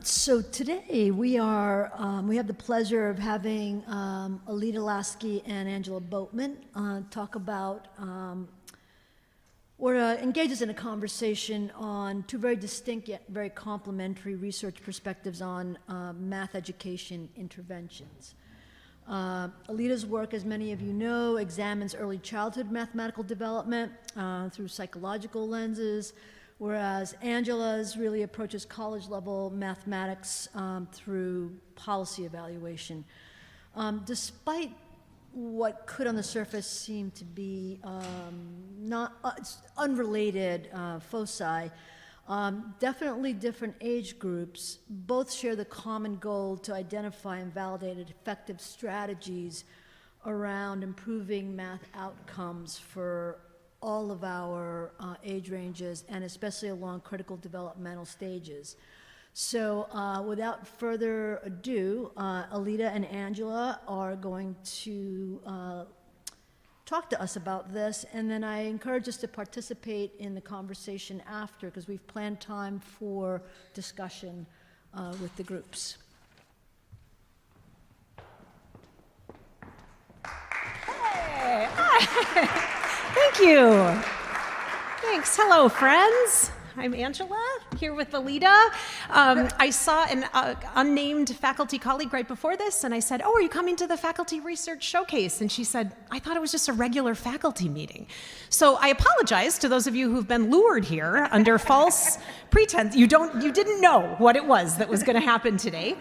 So today we have the pleasure of having Elida, Laski and Angela Boatman talk about, or engage us in a conversation on two very distinct yet very complementary research perspectives on math education interventions. Elida's work, as many of you know, examines early childhood mathematical development through psychological lenses, whereas Angela's really approaches college-level mathematics through policy evaluation. Despite what could on the surface seem to be unrelated foci, definitely different age groups both share the common goal to identify and validate effective strategies around improving math outcomes for all of our age ranges, and especially along critical developmental stages. So without further ado, Elida and Angela are going to talk to us about this, and then I encourage us to participate in the conversation after, because we've planned time for discussion with the groups. Hey. Hi. Thank you. Thanks. Hello, friends. I'm Angela, here with Elida. I saw an unnamed faculty colleague right before this, and I said, "Oh, are you coming to the Faculty Research Showcase?" And she said, "I thought it was just a regular faculty meeting." So I apologize to those of you who've been lured here under false pretense. You didn't know what it was that was going to happen today.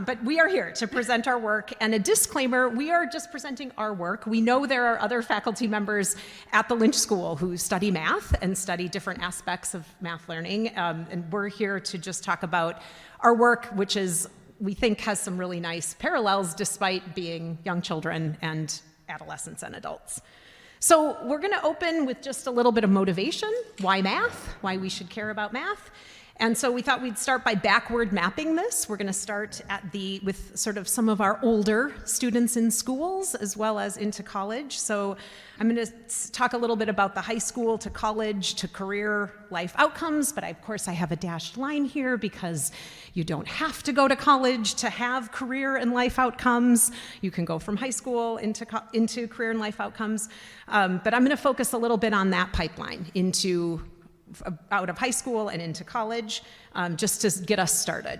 But we are here to present our work, and a disclaimer, we are just presenting our work. We know there are other faculty members at the Lynch School who study math and study different aspects of math learning, and we're here to just talk about our work, which is, we think, has some really nice parallels despite being young children and adolescents and adults. So we're going to open with just a little bit of motivation. Why math? Why we should care about math? And so we thought we'd start by backward mapping this. We're going to start with sort of some of our older students in schools as well as into college. So I'm going to talk a little bit about the high school to college to career life outcomes, but of course I have a dashed line here because you don't have to go to college to have career and life outcomes. You can go from high school into career and life outcomes. But I'm going to focus a little bit on that pipeline out of high school and into college, just to get us started.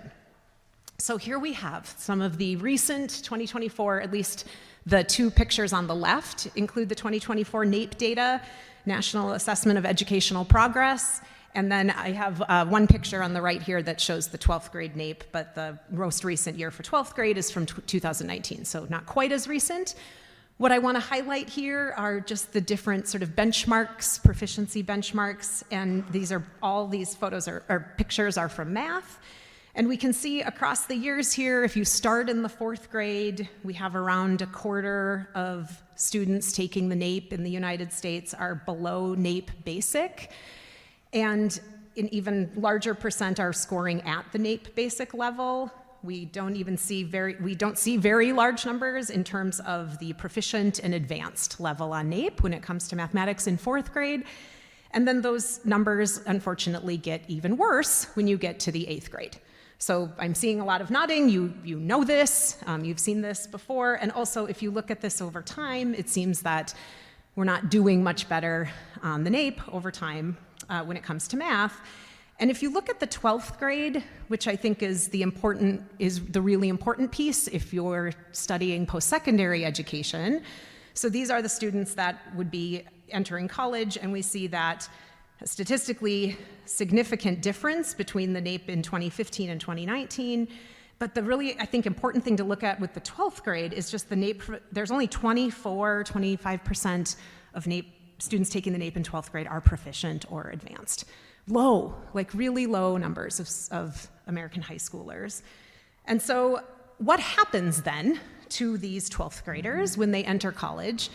So here we have some of the recent 2024, at least the two pictures on the left include the 2024 NAEP data, National Assessment of Educational Progress, and then I have one picture on the right here that shows the 12th grade NAEP, but the most recent year for 12th grade is from 2019, so not quite as recent. What I want to highlight here are just the different sort of benchmarks, proficiency benchmarks, and all these photos or pictures are from math. And we can see across the years here, if you start in the 4th grade, we have around a quarter of students taking the NAEP in the United States are below NAEP basic, and an even larger percent are scoring at the NAEP basic level. We don't see very large numbers in terms of the proficient and advanced level on NAEP when it comes to mathematics in 4th grade. And then those numbers, unfortunately, get even worse when you get to the 8th grade. So I'm seeing a lot of nodding. You know this. You've seen this before. And also, if you look at this over time, it seems that we're not doing much better on the NAEP over time when it comes to math. And if you look at the 12th grade, which I think is the really important piece if you're studying post-secondary education, so these are the students that would be entering college, and we see that a statistically significant difference between the NAEP in 2015 and 2019. But the really, I think, important thing to look at with the 12th grade is just the NAEP. There's only 25% of NAEP students taking the NAEP in 12th grade are proficient or advanced. Low, like really low numbers of American high schoolers. And so what happens then to these 12th graders when they enter college,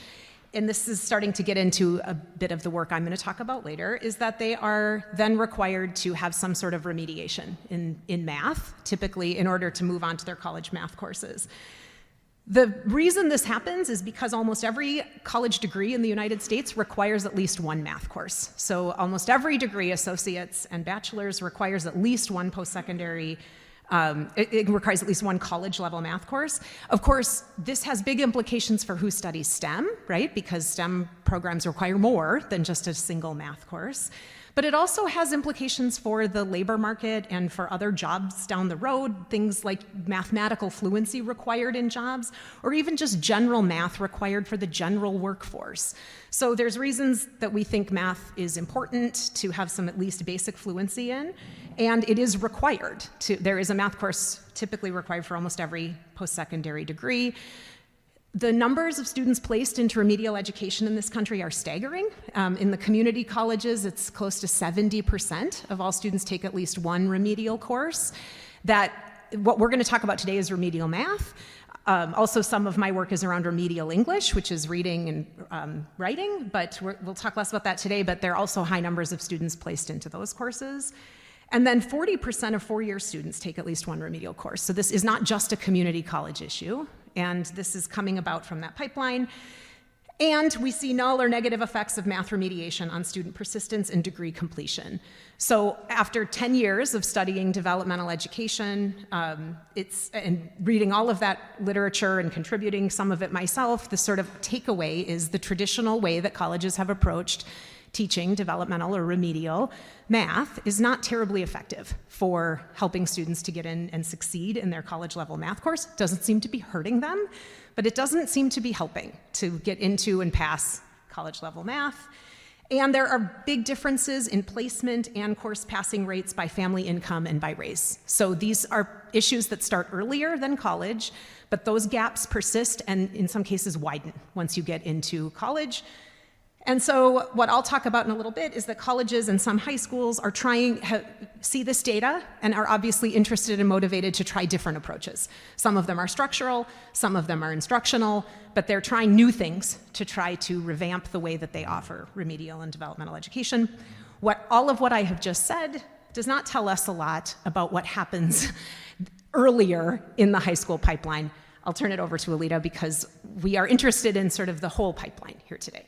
and this is starting to get into a bit of the work I'm going to talk about later, is that they are then required to have some sort of remediation in math, typically in order to move on to their college math courses. The reason this happens is because almost every college degree in the United States requires at least one math course. So almost every degree, associates and bachelors, requires at least one post-secondary It requires at least one college-level math course. Of course, this has big implications for who studies STEM, right? Because STEM programs require more than just a single math course. But it also has implications for the labor market and for other jobs down the road, things like mathematical fluency required in jobs, or even just general math required for the general workforce. So there's reasons that we think math is important to have some at least basic fluency in, and it is required. There is a math course typically required for almost every post-secondary degree. The numbers of students placed into remedial education in this country are staggering. In the community colleges, it's close to 70% of all students take at least one remedial course. What we're going to talk about today is remedial math. Also, some of my work is around remedial English, which is reading and writing, but we'll talk less about that today, but there are also high numbers of students placed into those courses. And then 40% of four-year students take at least one remedial course. So this is not just a community college issue, and this is coming about from that pipeline. And we see null or negative effects of math remediation on student persistence and degree completion. So after 10 years of studying developmental education, and reading all of that literature and contributing some of it myself, the sort of takeaway is the traditional way that colleges have approached teaching developmental or remedial math is not terribly effective for helping students to get in and succeed in their college-level math course. It doesn't seem to be hurting them, but it doesn't seem to be helping to get into and pass college-level math. And there are big differences in placement and course passing rates by family income and by race. So these are issues that start earlier than college, but those gaps persist and in some cases widen once you get into college. And so what I'll talk about in a little bit is that colleges and some high schools are see this data and are obviously interested and motivated to try different approaches. Some of them are structural, some of them are instructional, but they're trying new things to try to revamp the way that they offer remedial and developmental education. All of what I have just said does not tell us a lot about what happens earlier in the high school pipeline. I'll turn it over to Elida because we are interested in sort of the whole pipeline here today.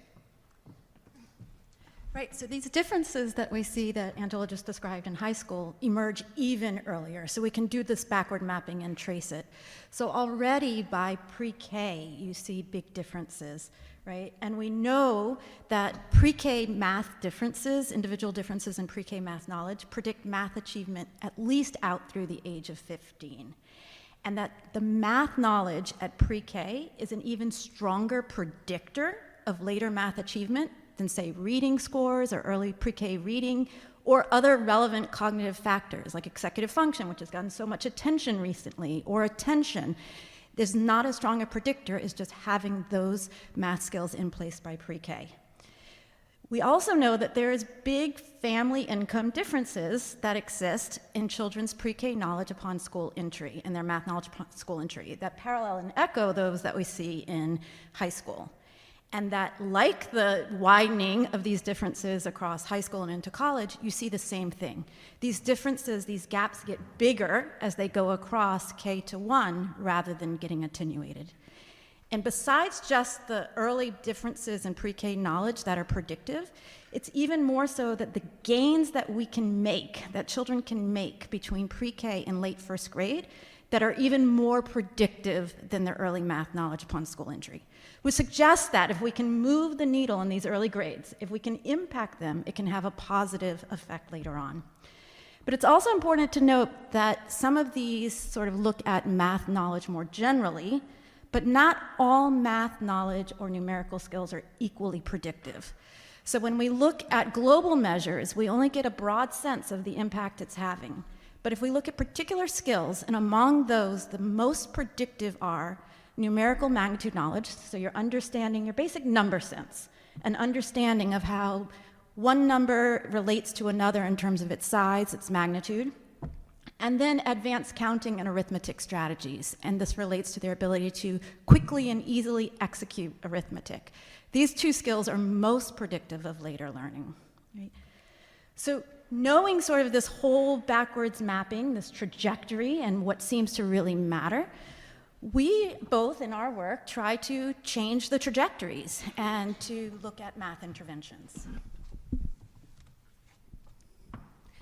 Right, so these differences that we see that Angela just described in high school emerge even earlier. So we can do this backward mapping and trace it. So already by pre-K, you see big differences, right? And we know that pre-K math differences, individual differences in pre-K math knowledge, predict math achievement at least out through the age of 15. And that the math knowledge at pre-K is an even stronger predictor of later math achievement than, say, reading scores or early pre-K reading or other relevant cognitive factors like executive function, which has gotten so much attention recently, or attention. There's not as strong a predictor as just having those math skills in place by pre-K. We also know that there is big family income differences that exist in children's pre-K knowledge upon school entry and their math knowledge upon school entry that parallel and echo those that we see in high school. And that, like the widening of these differences across high school and into college, you see the same thing. These differences, these gaps get bigger as they go across K to 1 rather than getting attenuated. And besides just the early differences in pre-K knowledge that are predictive, it's even more so that the gains that we can make, that children can make between pre-K and late first grade, that are even more predictive than their early math knowledge upon school entry. We suggest that if we can move the needle in these early grades, if we can impact them, it can have a positive effect later on. But it's also important to note that some of these sort of look at math knowledge more generally, but not all math knowledge or numerical skills are equally predictive. So when we look at global measures, we only get a broad sense of the impact it's having. But if we look at particular skills, and among those, the most predictive are numerical magnitude knowledge, so your understanding, your basic number sense, an understanding of how one number relates to another in terms of its size, its magnitude, and then advanced counting and arithmetic strategies. And this relates to their ability to quickly and easily execute arithmetic. These two skills are most predictive of later learning. Right? So knowing sort of this whole backwards mapping, this trajectory, and what seems to really matter, we both in our work try to change the trajectories and to look at math interventions.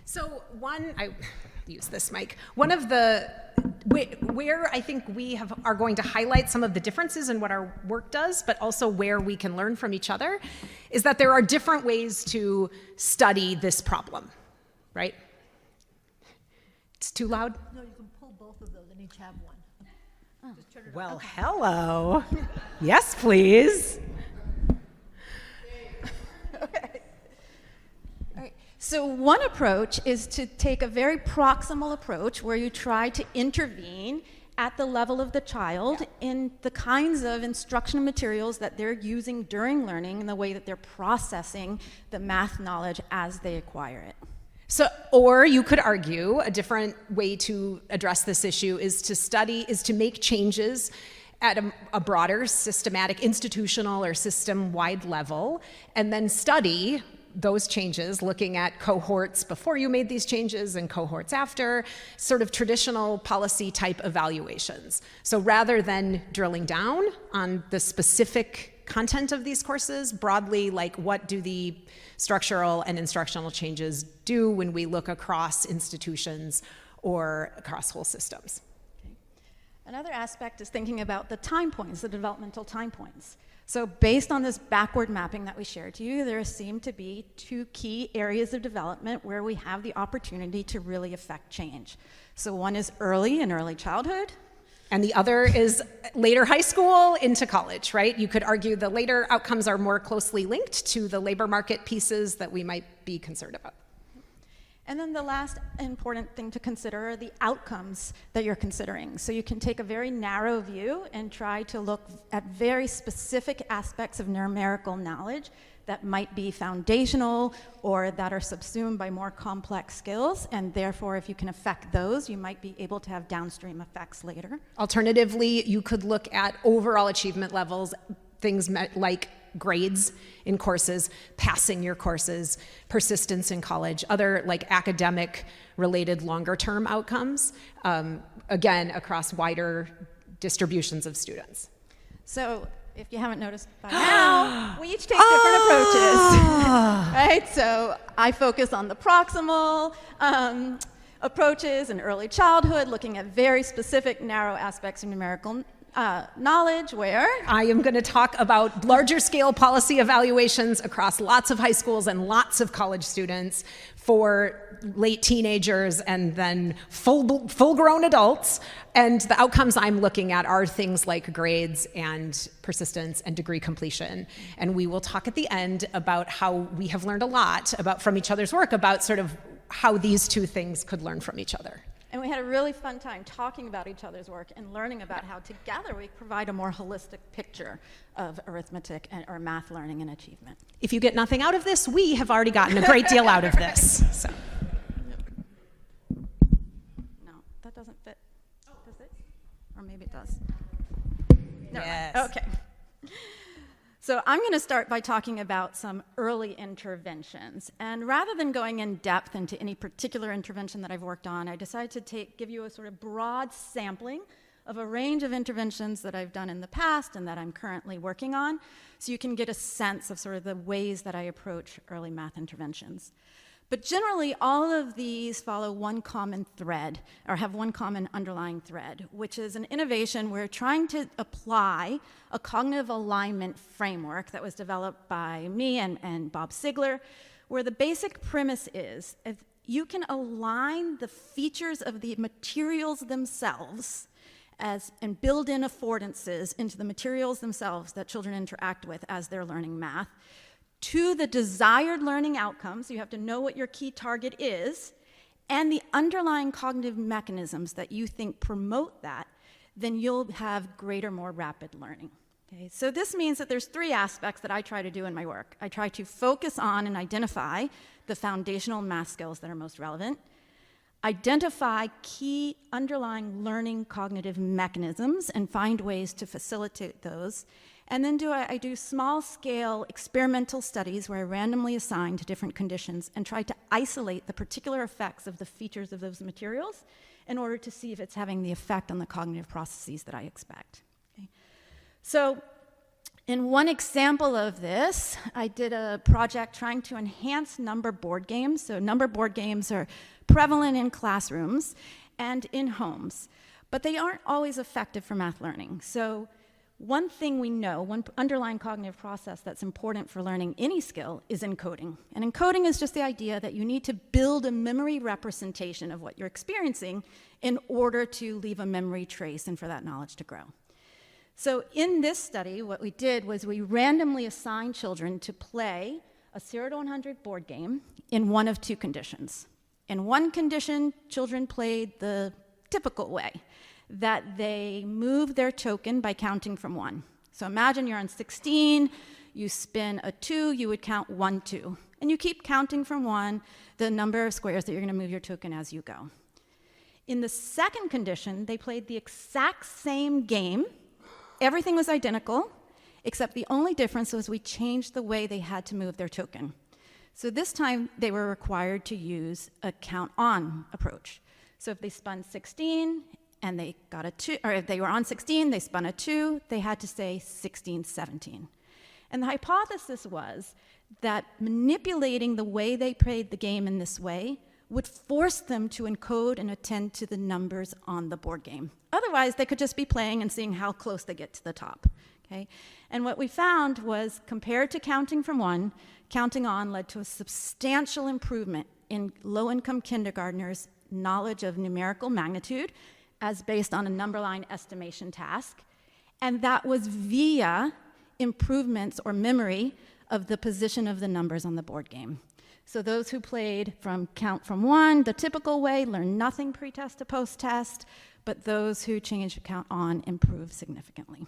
So I use this mic. One of the, where I think are going to highlight some of the differences in what our work does, but also where we can learn from each other, is that there are different ways to study this problem, right? It's too loud? No, you can pull both of those and each have one. Just turn it Well, hello. Yes, please. So one approach is to take a very proximal approach where you try to intervene at the level of the child in the kinds of instructional materials that they're using during learning and the way that they're processing the math knowledge as they acquire it. So, or you could argue a different way to address this issue is to make changes at a broader systematic institutional or system-wide level, and then study those changes, looking at cohorts before you made these changes and cohorts after, sort of traditional policy type evaluations. So rather than drilling down on the specific content of these courses, broadly, like what do the structural and instructional changes do when we look across institutions or across whole systems? Okay. Another aspect is thinking about the time points, the developmental time points. So based on this backward mapping that we shared to you, there seem to be two key areas of development where we have the opportunity to really affect change. So one is early and early childhood. And the other is later high school into college, right? You could argue the later outcomes are more closely linked to the labor market pieces that we might be concerned about. And then the last important thing to consider are the outcomes that you're considering. So you can take a very narrow view and try to look at very specific aspects of numerical knowledge that might be foundational or that are subsumed by more complex skills, and therefore if you can affect those, you might be able to have downstream effects later. Alternatively, you could look at overall achievement levels, things like grades in courses, passing your courses, persistence in college, other like academic related longer term outcomes, again, across wider distributions of students. So if you haven't noticed by now, we each take different approaches, right? So I focus on the proximal approaches in early childhood, looking at very specific narrow aspects of numerical knowledge, where I am going to talk about larger scale policy evaluations across lots of high schools and lots of college students for late teenagers and then full-grown adults. And the outcomes I'm looking at are things like grades and persistence and degree completion. And we will talk at the end about how we have learned a lot from each other's work about sort of how these two things could learn from each other. And we had a really fun time talking about each other's work and learning about how together we provide a more holistic picture of arithmetic or math learning and achievement. If you get nothing out of this, we have already gotten a great deal out of this. So. No, that doesn't fit. Does it? Or maybe it does. No. Yes. Okay. So I'm going to start by talking about some early interventions. And rather than going in depth into any particular intervention that I've worked on, I decided to give you a sort of broad sampling of a range of interventions that I've done in the past and that I'm currently working on, so you can get a sense of sort of the ways that I approach early math interventions. But generally, all of these follow one common thread, or have one common underlying thread, which is an innovation where trying to apply a cognitive alignment framework that was developed by me and Bob Sigler, where the basic premise is if you can align the features of the materials themselves and build in affordances into the materials themselves that children interact with as they're learning math, to the desired learning outcomes, you have to know what your key target is, and the underlying cognitive mechanisms that you think promote that, then you'll have greater, more rapid learning. Okay? So this means that there's three aspects that I try to do in my work. I try to focus on and identify the foundational math skills that are most relevant, identify key underlying learning cognitive mechanisms and find ways to facilitate those, and then I do small-scale experimental studies where I randomly assign to different conditions and try to isolate the particular effects of the features of those materials in order to see if it's having the effect on the cognitive processes that I expect. Okay? So In one example of this, I did a project trying to enhance number board games. So number board games are prevalent in classrooms and in homes, but they aren't always effective for math learning. So one thing we know, one underlying cognitive process that's important for learning any skill is encoding. And encoding is just the idea that you need to build a memory representation of what you're experiencing in order to leave a memory trace and for that knowledge to grow. So in this study, what we did was we randomly assigned children to play a 0 to 100 board game in one of two conditions. In one condition, children played the typical way, that they move their token by counting from 1. So imagine you're on 16, you spin a 2, you would count 1, 2. And you keep counting from 1 the number of squares that you're going to move your token as you go. In the second condition, they played the exact same game. Everything was identical, except the only difference was we changed the way they had to move their token. So this time, they were required to use a count-on approach. So if they spun 16 and they got a 2, or if they were on 16, they spun a 2, they had to say 16, 17. And the hypothesis was that manipulating the way they played the game in this way would force them to encode and attend to the numbers on the board game. Otherwise, they could just be playing and seeing how close they get to the top. Okay? And what we found was, compared to counting from 1, counting on led to a substantial improvement in low-income kindergartners' knowledge of numerical magnitude as based on a number line estimation task. And that was via improvements or memory of the position of the numbers on the board game. So those who played from count from 1, the typical way, learned nothing pre-test to post-test, but those who changed count on improved significantly.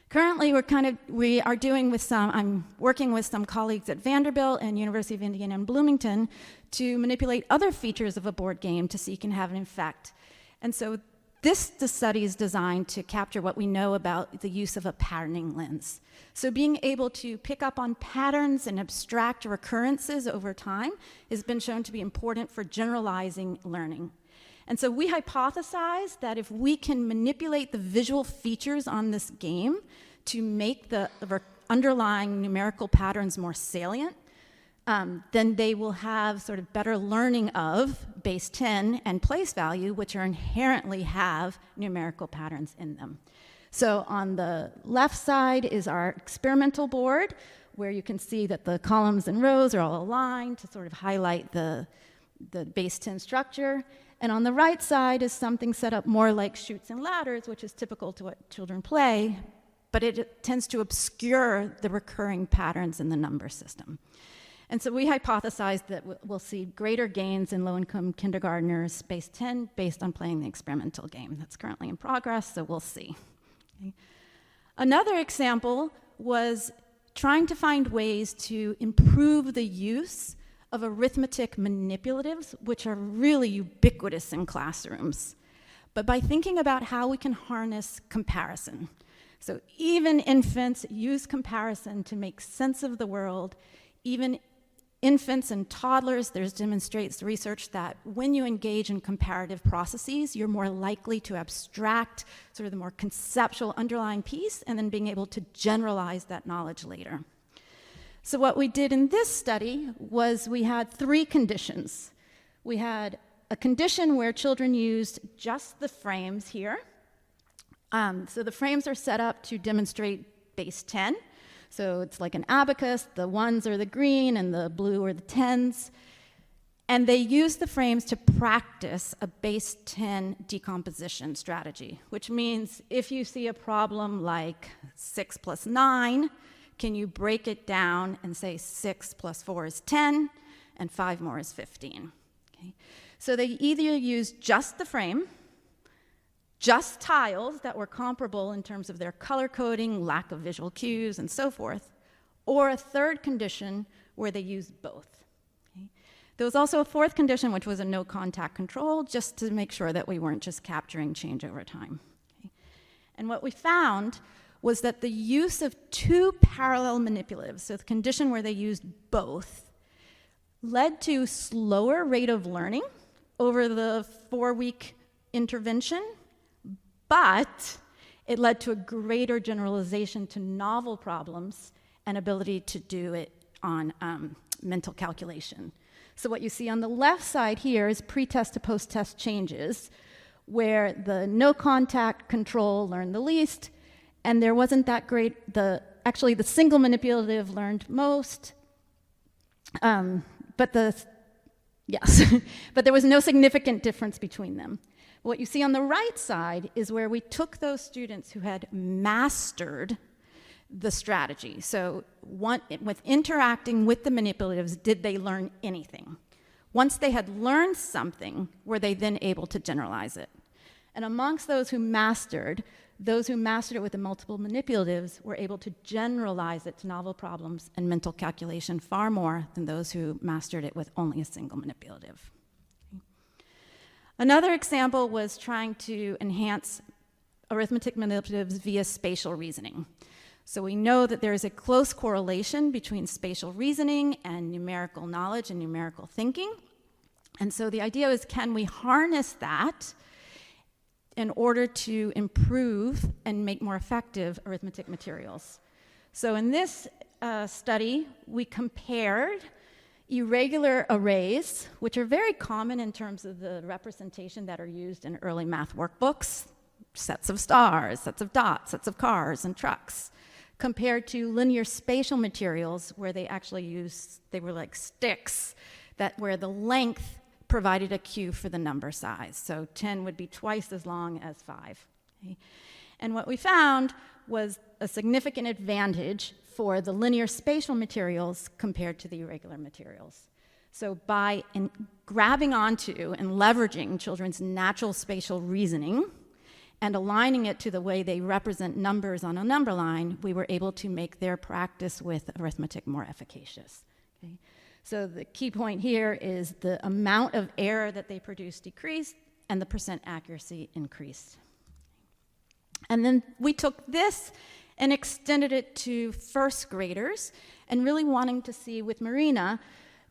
Currently, I'm working with some colleagues at Vanderbilt and University of Indiana in Bloomington to manipulate other features of a board game to see if it can have an effect. And so the study is designed to capture what we know about the use of a patterning lens. So being able to pick up on patterns and abstract recurrences over time has been shown to be important for generalizing learning. And so we hypothesize that if we can manipulate the visual features on this game to make the underlying numerical patterns more salient, then they will have sort of better learning of base 10 and place value, which are inherently have numerical patterns in them. So on the left side is our experimental board, where you can see that the columns and rows are all aligned to sort of highlight the base 10 structure. And on the right side is something set up more like chutes and ladders, which is typical to what children play, but it tends to obscure the recurring patterns in the number system. And so we hypothesized that we'll see greater gains in low-income kindergartners base 10 based on playing the experimental game. That's currently in progress, so we'll see. Okay. Another example was trying to find ways to improve the use of arithmetic manipulatives, which are really ubiquitous in classrooms, but by thinking about how we can harness comparison. So even infants use comparison to make sense of the world. Even infants and toddlers, there's demonstrates research that when you engage in comparative processes, you're more likely to abstract sort of the more conceptual underlying piece and then being able to generalize that knowledge later. So what we did in this study was we had 3 conditions. We had a condition where children used just the frames here. So the frames are set up to demonstrate base 10. So it's like an abacus, the 1s are the green and the blue are the 10s. And they use the frames to practice a base 10 decomposition strategy, which means if you see a problem like 6 plus 9, can you break it down and say 6 plus 4 is 10 and 5 more is 15? Okay. So they either use just the frame, just tiles that were comparable in terms of their color coding, lack of visual cues, and so forth, or a third condition where they used both. Okay. There was also a fourth condition, which was a no contact control, just to make sure that we weren't just capturing change over time. Okay. And what we found was that the use of 2 parallel manipulatives, so the condition where they used both, led to slower rate of learning over the 4-week intervention, but It led to a greater generalization to novel problems and ability to do it on mental calculation. So what you see on the left side here is pre-test to post-test changes, where the no contact control learned the least, and there wasn't that great, actually the single manipulative learned most, but there was no significant difference between them. What you see on the right side is where we took those students who had mastered the strategy. So with interacting with the manipulatives, did they learn anything? Once they had learned something, were they then able to generalize it? And amongst those who mastered it with the multiple manipulatives were able to generalize it to novel problems and mental calculation far more than those who mastered it with only a single manipulative. Another example was trying to enhance arithmetic manipulatives via spatial reasoning. So we know that there is a close correlation between spatial reasoning and numerical knowledge and numerical thinking. And so the idea is, can we harness that in order to improve and make more effective arithmetic materials? So in this study, we compared irregular arrays, which are very common in terms of the representation that are used in early math workbooks, sets of stars, sets of dots, sets of cars and trucks, compared to linear spatial materials where they were like sticks, where the length provided a cue for the number size. So 10 would be twice as long as 5. Okay? And what we found was a significant advantage for the linear spatial materials compared to the irregular materials. So by grabbing onto and leveraging children's natural spatial reasoning and aligning it to the way they represent numbers on a number line, we were able to make their practice with arithmetic more efficacious. Okay? So the key point here is the amount of error that they produced decreased and the percent accuracy increased. And then we took this and extended it to first graders and really wanting to see with Marina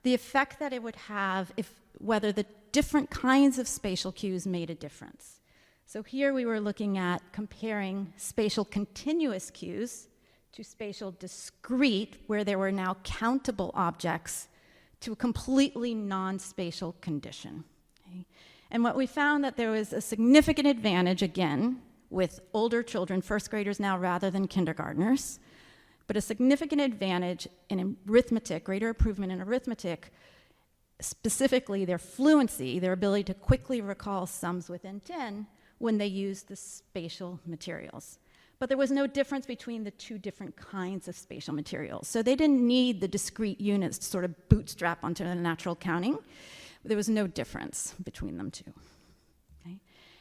the effect that it would have whether the different kinds of spatial cues made a difference. So here we were looking at comparing spatial continuous cues to spatial discrete, where there were now countable objects, to a completely non-spatial condition. Okay? And what we found that there was a significant advantage, again, with older children, first graders now rather than kindergartners, but a significant advantage in arithmetic, greater improvement in arithmetic, specifically their fluency, their ability to quickly recall sums within 10 when they used the spatial materials. But there was no difference between the two different kinds of spatial materials. So they didn't need the discrete units to sort of bootstrap onto the natural counting. There was no difference between them two. Okay?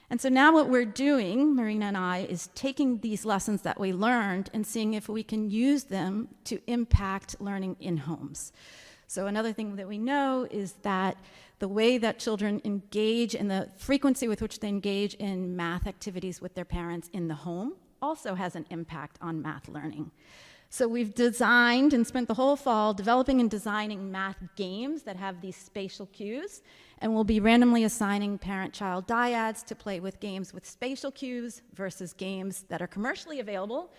And so now what we're doing, Marina and I, is taking these lessons that we learned and seeing if we can use them to impact learning in homes. So another thing that we know is that the way that children engage and the frequency with which they engage in math activities with their parents in the home also has an impact on math learning. So we've designed and spent the whole fall developing and designing math games that have these spatial cues, and we'll be randomly assigning parent-child dyads to play with games with spatial cues versus games that are commercially available,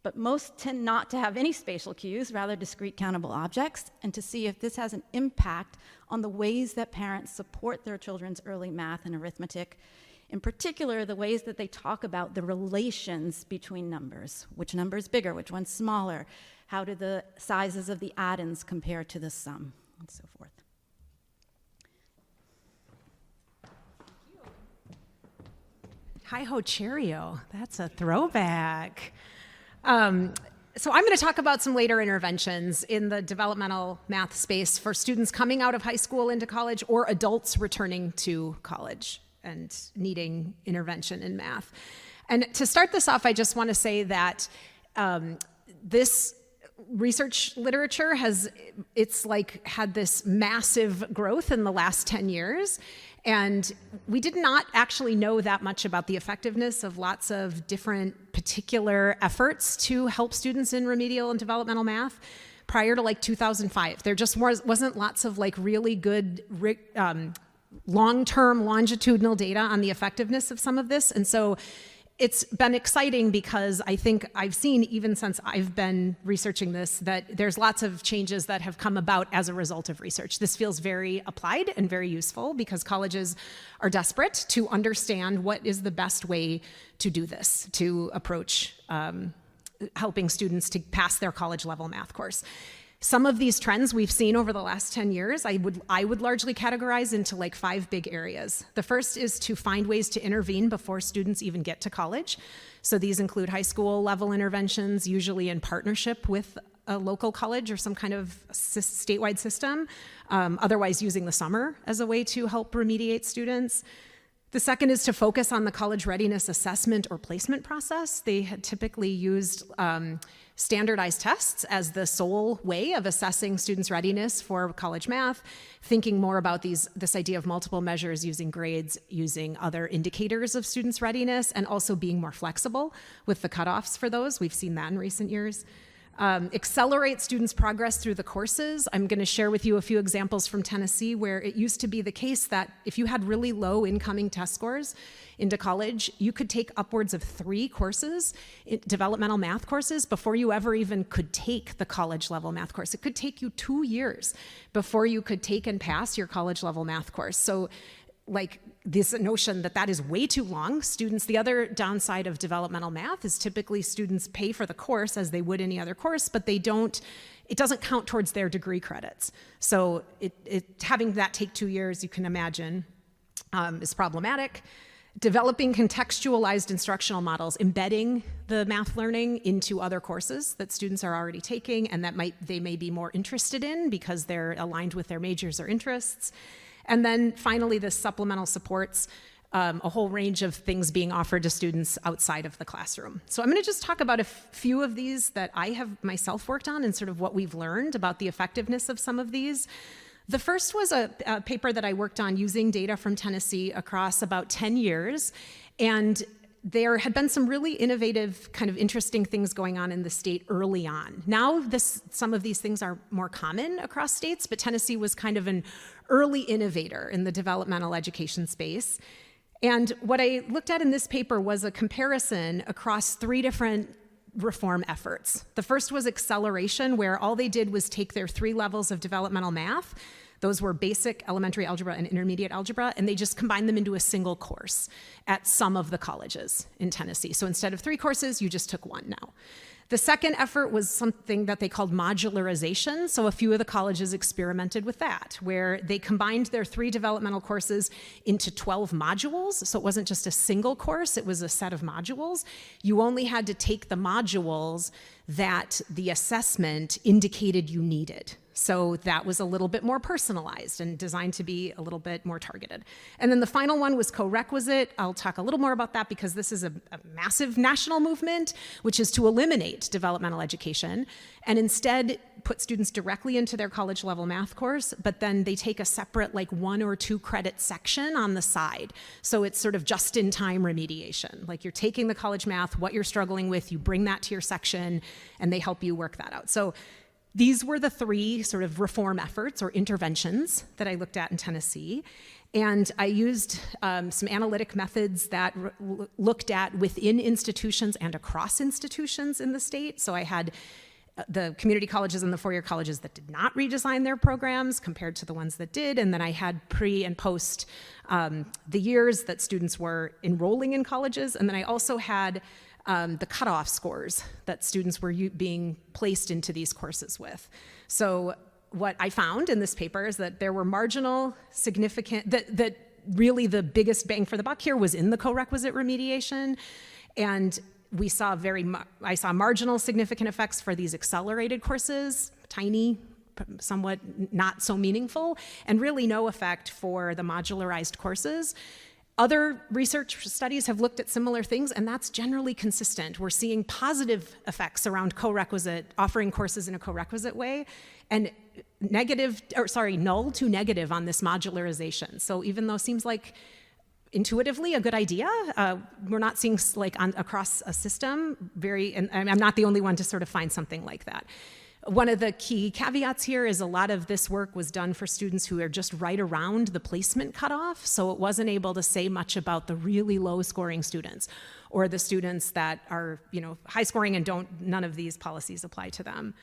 but most tend not to have any spatial cues, rather discrete countable objects, and to see if this has an impact on the ways that parents support their children's early math and arithmetic. In particular, the ways that they talk about the relations between numbers. Which number is bigger, which one's smaller? How do the sizes of the addends compare to the sum, and so forth. Hi-ho Cheerio, that's a throwback. So I'm going to talk about some later interventions in the developmental math space for students coming out of high school into college or adults returning to college and needing intervention in math. And to start this off, I just want to say that this research literature it's like had this massive growth in the last 10 years. And we did not actually know that much about the effectiveness of lots of different particular efforts to help students in remedial and developmental math prior to like 2005. There just wasn't lots of like really good long-term longitudinal data on the effectiveness of some of this. And so it's been exciting because I think I've seen, even since I've been researching this, that there's lots of changes that have come about as a result of research. This feels very applied and very useful because colleges are desperate to understand what is the best way to do this, to approach helping students to pass their college level math course. Some of these trends we've seen over the last 10 years, I would largely categorize into like 5 big areas. The first is to find ways to intervene before students even get to college. So these include high school level interventions, usually in partnership with a local college or some kind of statewide system, otherwise using the summer as a way to help remediate students. The second is to focus on the college readiness assessment or placement process. They had typically used standardized tests as the sole way of assessing students' readiness for college math, thinking more about this idea of multiple measures, using grades, using other indicators of students' readiness, and also being more flexible with the cutoffs for those. We've seen that in recent years. Accelerate students' progress through the courses. I'm going to share with you a few examples from Tennessee where it used to be the case that if you had really low incoming test scores into college, you could take upwards of 3 courses, developmental math courses, before you ever even could take the college level math course. It could take you 2 years before you could take and pass your college level math course. So like this notion that is way too long. Students, the other downside of developmental math is typically students pay for the course as they would any other course, but it doesn't count towards their degree credits. So having that take 2 years, you can imagine, is problematic. Developing contextualized instructional models, embedding the math learning into other courses that students are already taking and that they may be more interested in because they're aligned with their majors or interests. And then finally, the supplemental supports, a whole range of things being offered to students outside of the classroom. So I'm going to just talk about a few of these that I have myself worked on and sort of what we've learned about the effectiveness of some of these. The first was a paper that I worked on using data from Tennessee across about 10 years. And there had been some really innovative, kind of interesting things going on in the state early on. Now, some of these things are more common across states, but Tennessee was kind of an early innovator in the developmental education space. And what I looked at in this paper was a comparison across 3 different reform efforts. The first was acceleration, where all they did was take their 3 levels of developmental math. Those were basic elementary algebra and intermediate algebra, and they just combined them into a single course at some of the colleges in Tennessee. So instead of 3 courses, you just took 1 now. The second effort was something that they called modularization. So a few of the colleges experimented with that, where they combined their 3 developmental courses into 12 modules. So it wasn't just a single course, it was a set of modules. You only had to take the modules that the assessment indicated you needed. So that was a little bit more personalized and designed to be a little bit more targeted. And then the final one was co-requisite. I'll talk a little more about that because this is a massive national movement, which is to eliminate developmental education and instead put students directly into their college level math course, but then they take a separate 1 or 2 credit section on the side. So it's sort of just-in-time remediation. Like you're taking the college math, what you're struggling with, you bring that to your section, and they help you work that out. So these were the 3 sort of reform efforts or interventions that I looked at in Tennessee. And I used some analytic methods that looked at within institutions and across institutions in the state. So I had the community colleges and the 4-year colleges that did not redesign their programs compared to the ones that did. And then I had pre and post the years that students were enrolling in colleges. And then I also had the cutoff scores that students were being placed into these courses with. So what I found in this paper is that there were marginal significant, that really the biggest bang for the buck here was in the co-requisite remediation. And we saw I saw marginal significant effects for these accelerated courses, tiny, somewhat not so meaningful, and really no effect for the modularized courses. Other research studies have looked at similar things, and that's generally consistent. We're seeing positive effects around offering courses in a co-requisite way, and null to negative on this modularization. So even though it seems like intuitively a good idea, we're not seeing across a system and I'm not the only one to sort of find something like that. One of the key caveats here is a lot of this work was done for students who are just right around the placement cutoff, so it wasn't able to say much about the really low scoring students or the students that are, high scoring and none of these policies apply to them.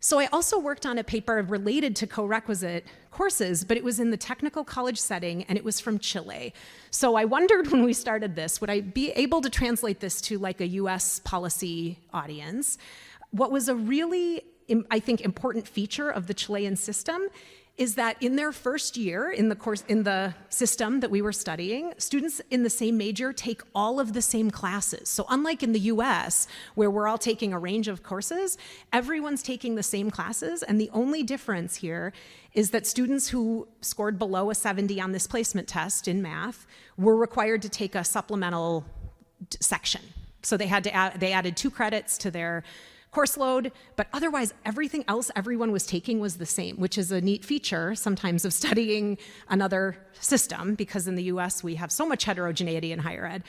So I also worked on a paper related to co-requisite courses, but it was in the technical college setting and it was from Chile. So I wondered when we started this, would I be able to translate this to like a US policy audience? What was a really, I think, important feature of the Chilean system is that in their first year in the system that we were studying, students in the same major take all of the same classes. So unlike in the US, where we're all taking a range of courses, everyone's taking the same classes, and the only difference here is that students who scored below a 70 on this placement test in math were required to take a supplemental section. So they added 2 credits to their course load, but otherwise everything else everyone was taking was the same, which is a neat feature sometimes of studying another system, because in the US we have so much heterogeneity in higher ed.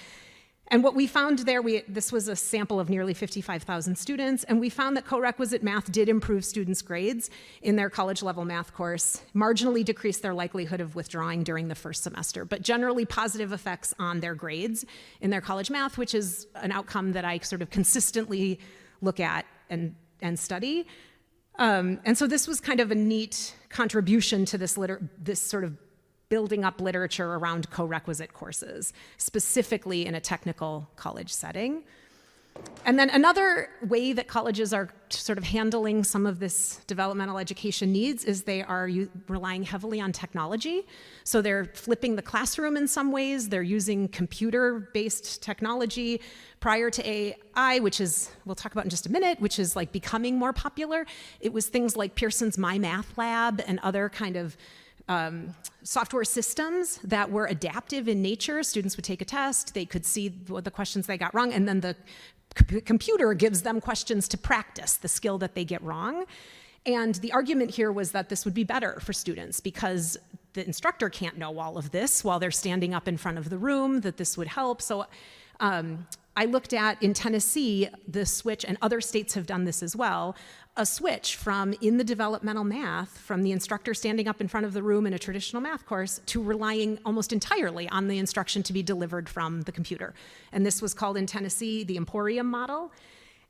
And what we found there, this was a sample of nearly 55,000 students, and we found that co-requisite math did improve students' grades in their college level math course, marginally decreased their likelihood of withdrawing during the first semester, but generally positive effects on their grades in their college math, which is an outcome that I sort of consistently look at and study. And so this was kind of a neat contribution to this sort of building up literature around co-requisite courses, specifically in a technical college setting. And then another way that colleges are sort of handling some of this developmental education needs is they are relying heavily on technology. So they're flipping the classroom in some ways. They're using computer-based technology. Prior to AI, which is, we'll talk about in just a minute, which is like becoming more popular, it was things like Pearson's My Math Lab and other kind of software systems that were adaptive in nature. Students would take a test, they could see what the questions they got wrong, and then the computer gives them questions to practice the skill that they get wrong. And the argument here was that this would be better for students because the instructor can't know all of this while they're standing up in front of the room, that this would help. So I looked at, in Tennessee, the switch, and other states have done this as well, a switch from in the developmental math, from the instructor standing up in front of the room in a traditional math course to relying almost entirely on the instruction to be delivered from the computer. And this was called in Tennessee the Emporium model.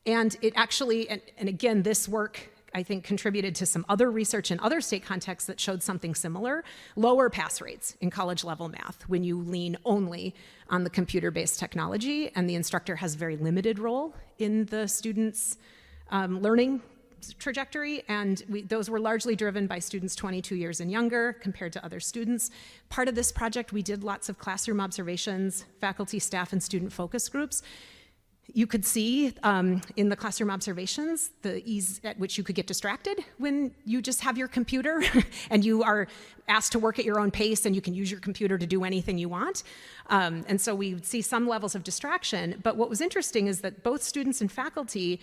And it actually, and again, this work I think contributed to some other research in other state contexts that showed something similar, lower pass rates in college level math when you lean only on the computer-based technology and the instructor has very limited role in the student's learning trajectory, and those were largely driven by students 22 years and younger compared to other students. Part of this project, we did lots of classroom observations, faculty, staff, and student focus groups. You could see in the classroom observations the ease at which you could get distracted when you just have your computer and you are asked to work at your own pace and you can use your computer to do anything you want. And so we see some levels of distraction, but what was interesting is that both students and faculty,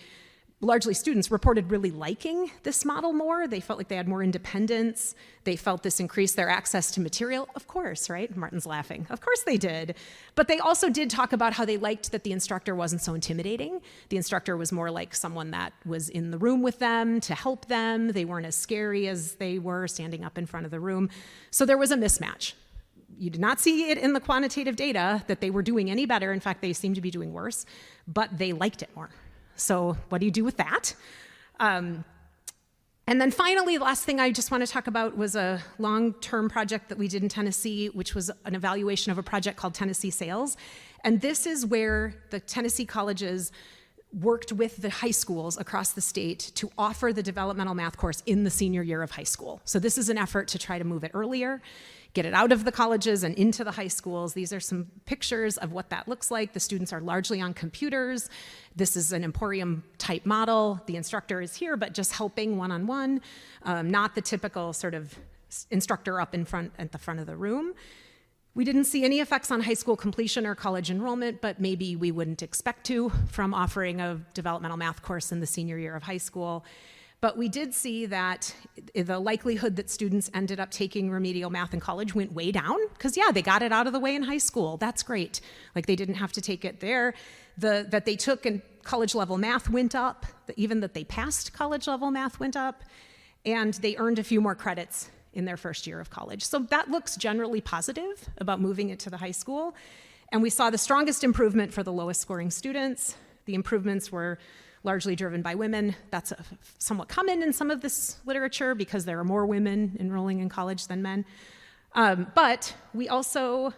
largely students, reported really liking this model more. They felt like they had more independence. They felt this increased their access to material. Of course, right? Martin's laughing. Of course they did. But they also did talk about how they liked that the instructor wasn't so intimidating. The instructor was more like someone that was in the room with them to help them. They weren't as scary as they were standing up in front of the room. So there was a mismatch. You did not see it in the quantitative data that they were doing any better. In fact, they seemed to be doing worse, but they liked it more. So what do you do with that? And then finally, the last thing I just want to talk about was a long-term project that we did in Tennessee, which was an evaluation of a project called Tennessee Sales. And this is where the Tennessee colleges worked with the high schools across the state to offer the developmental math course in the senior year of high school. So this is an effort to try to move it earlier, get it out of the colleges and into the high schools. These are some pictures of what that looks like. The students are largely on computers. This is an Emporium type model. The instructor is here, but just helping one-on-one, not the typical sort of instructor up in front at the front of the room. We didn't see any effects on high school completion or college enrollment, but maybe we wouldn't expect to from offering a developmental math course in the senior year of high school. But we did see that the likelihood that students ended up taking remedial math in college went way down, because yeah, they got it out of the way in high school. That's great. Like they didn't have to take it there. That they took and college level math went up, even that they passed college level math went up, and they earned a few more credits in their first year of college. So that looks generally positive about moving it to the high school. And we saw the strongest improvement for the lowest scoring students. The improvements were largely driven by women. That's somewhat common in some of this literature because there are more women enrolling in college than men. But we also,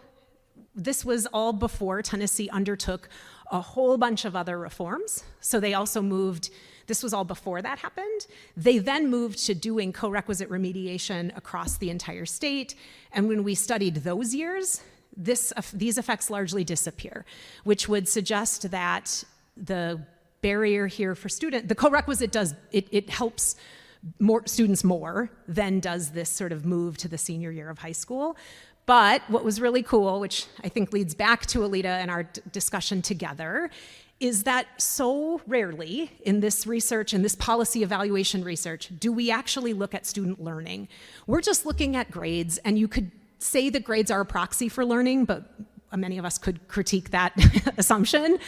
this was all before Tennessee undertook a whole bunch of other reforms. So they also moved, this was all before that happened. They then moved to doing co-requisite remediation across the entire state. And when we studied those years, these effects largely disappear, which would suggest that the barrier here for the co-requisite it helps more students more than does this sort of move to the senior year of high school. But what was really cool, which I think leads back to Elida and our discussion together, is that so rarely in this research, in this policy evaluation research, do we actually look at student learning. We're just looking at grades, and you could say that grades are a proxy for learning, but many of us could critique that assumption.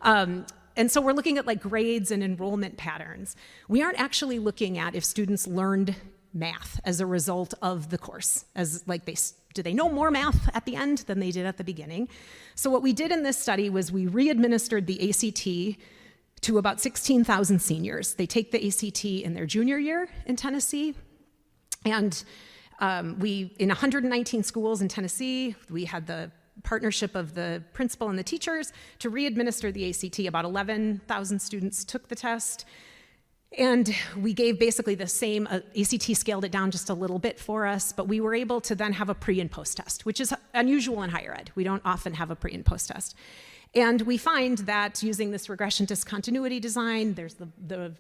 And so we're looking at like grades and enrollment patterns. We aren't actually looking at if students learned math as a result of the course, as like do they know more math at the end than they did at the beginning? So what we did in this study was we re-administered the ACT to about 16,000 seniors. They take the ACT in their junior year in Tennessee. And in 119 schools in Tennessee, we had the partnership of the principal and the teachers to re-administer the ACT. About 11,000 students took the test. And we gave basically the same, ACT scaled it down just a little bit for us, but we were able to then have a pre and post test, which is unusual in higher ed. We don't often have a pre and post test. And we find that using this regression discontinuity design, there's the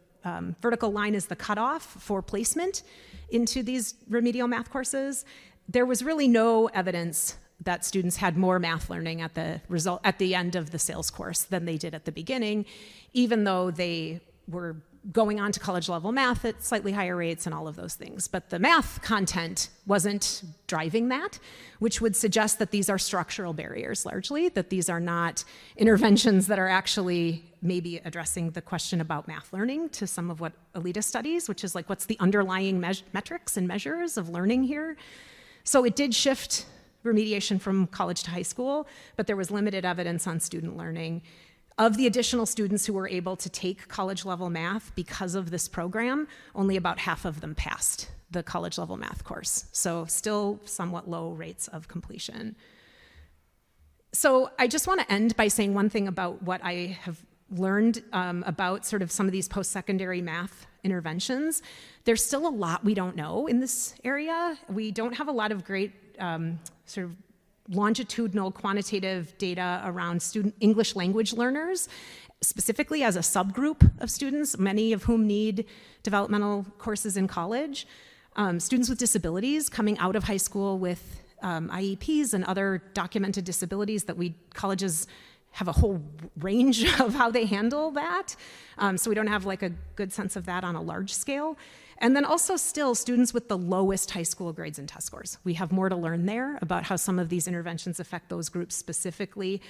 vertical line is the cutoff for placement into these remedial math courses. There was really no evidence that students had more math learning at the end of the sales course than they did at the beginning, even though they were going on to college level math at slightly higher rates and all of those things. But the math content wasn't driving that, which would suggest that these are structural barriers largely, that these are not interventions that are actually maybe addressing the question about math learning to some of what Elida studies, which is like, what's the underlying metrics and measures of learning here? So it did shift remediation from college to high school, but there was limited evidence on student learning. Of the additional students who were able to take college level math because of this program, only about half of them passed the college level math course. So still somewhat low rates of completion. So I just want to end by saying one thing about what I have learned about sort of some of these post-secondary math interventions. There's still a lot we don't know in this area. We don't have a lot of great sort of longitudinal quantitative data around student English language learners, specifically as a subgroup of students, many of whom need developmental courses in college. Students with disabilities coming out of high school with IEPs and other documented disabilities that colleges have a whole range of how they handle that. So we don't have like a good sense of that on a large scale. And then also still students with the lowest high school grades and test scores. We have more to learn there about how some of these interventions affect those groups specifically.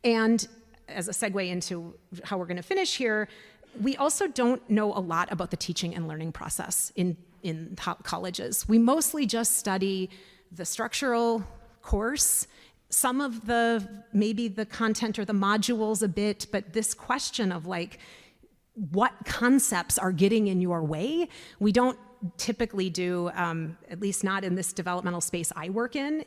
And as a segue into how we're gonna finish here, we also don't know a lot about the teaching and learning process in colleges. We mostly just study the structural course, some of maybe the content or the modules a bit, but this question of like, what concepts are getting in your way, we don't typically do, at least not in this developmental space I work in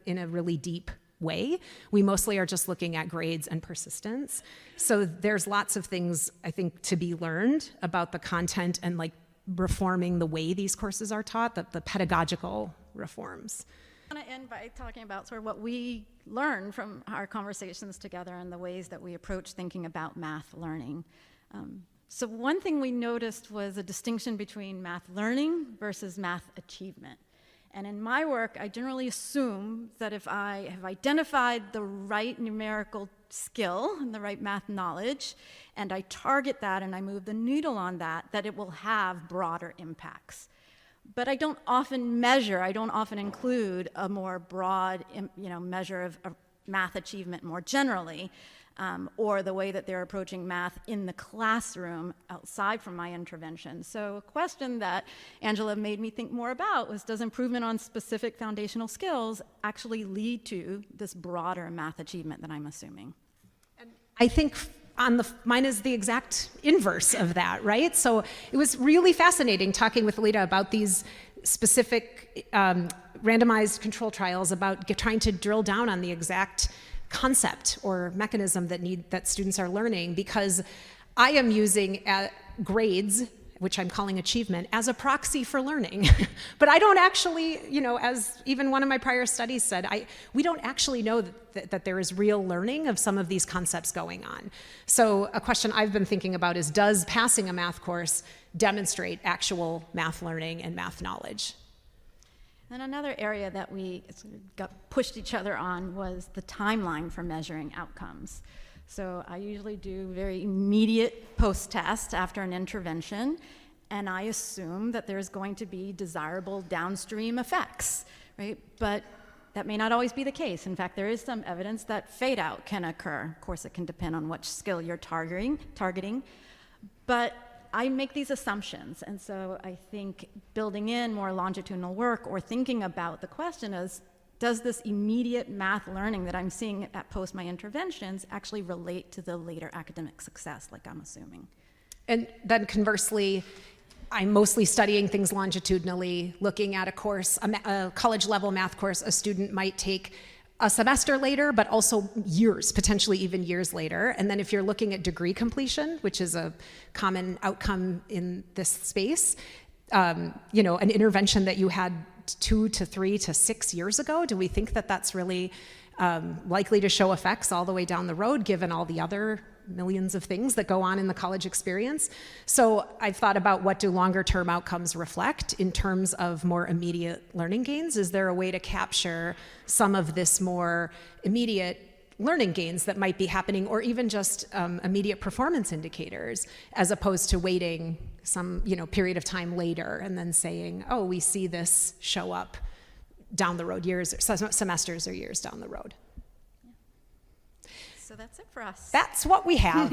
a really deep way. We mostly are just looking at grades and persistence. So there's lots of things, I think, to be learned about the content and like reforming the way these courses are taught, the pedagogical reforms. I want to end by talking about sort of what we learned from our conversations together and the ways that we approach thinking about math learning. So one thing we noticed was a distinction between math learning versus math achievement. And in my work, I generally assume that if I have identified the right numerical skill and the right math knowledge, and I target that and I move the needle on that, that it will have broader impacts. But I don't often include a more broad, measure of math achievement more generally, or the way that they're approaching math in the classroom outside from my intervention. So a question that Angela made me think more about was, does improvement on specific foundational skills actually lead to this broader math achievement that I'm assuming? I think mine is the exact inverse of that, right? So it was really fascinating talking with Elida about these specific randomized control trials about trying to drill down on the exact concept or mechanism that students are learning, because I am using grades, which I'm calling achievement, as a proxy for learning. But I don't actually, as even one of my prior studies said, we don't actually know that there is real learning of some of these concepts going on. So a question I've been thinking about is, does passing a math course demonstrate actual math learning and math knowledge? And another area that we got pushed each other on was the timeline for measuring outcomes. So I usually do very immediate post-test after an intervention, and I assume that there's going to be desirable downstream effects, right? But that may not always be the case. In fact, there is some evidence that fade out can occur. Of course, it can depend on which skill you're targeting. But I make these assumptions, and so I think building in more longitudinal work or thinking about the question is, does this immediate math learning that I'm seeing at post my interventions actually relate to the later academic success, like I'm assuming? And then conversely, I'm mostly studying things longitudinally, looking at a course, a college-level math course a student might take a semester later, but also years, potentially even years later. And then if you're looking at degree completion, which is a common outcome in this space, an intervention that you had 2 to 3 to 6 years ago, do we think that that's really likely to show effects all the way down the road, given all the other millions of things that go on in the college experience? So I've thought about, what do longer term outcomes reflect in terms of more immediate learning gains? Is there a way to capture some of this more immediate learning gains that might be happening, or even just immediate performance indicators, as opposed to waiting some period of time later and then saying, oh, we see this show up down the road, semesters or years down the road? So that's it for us. That's what we have.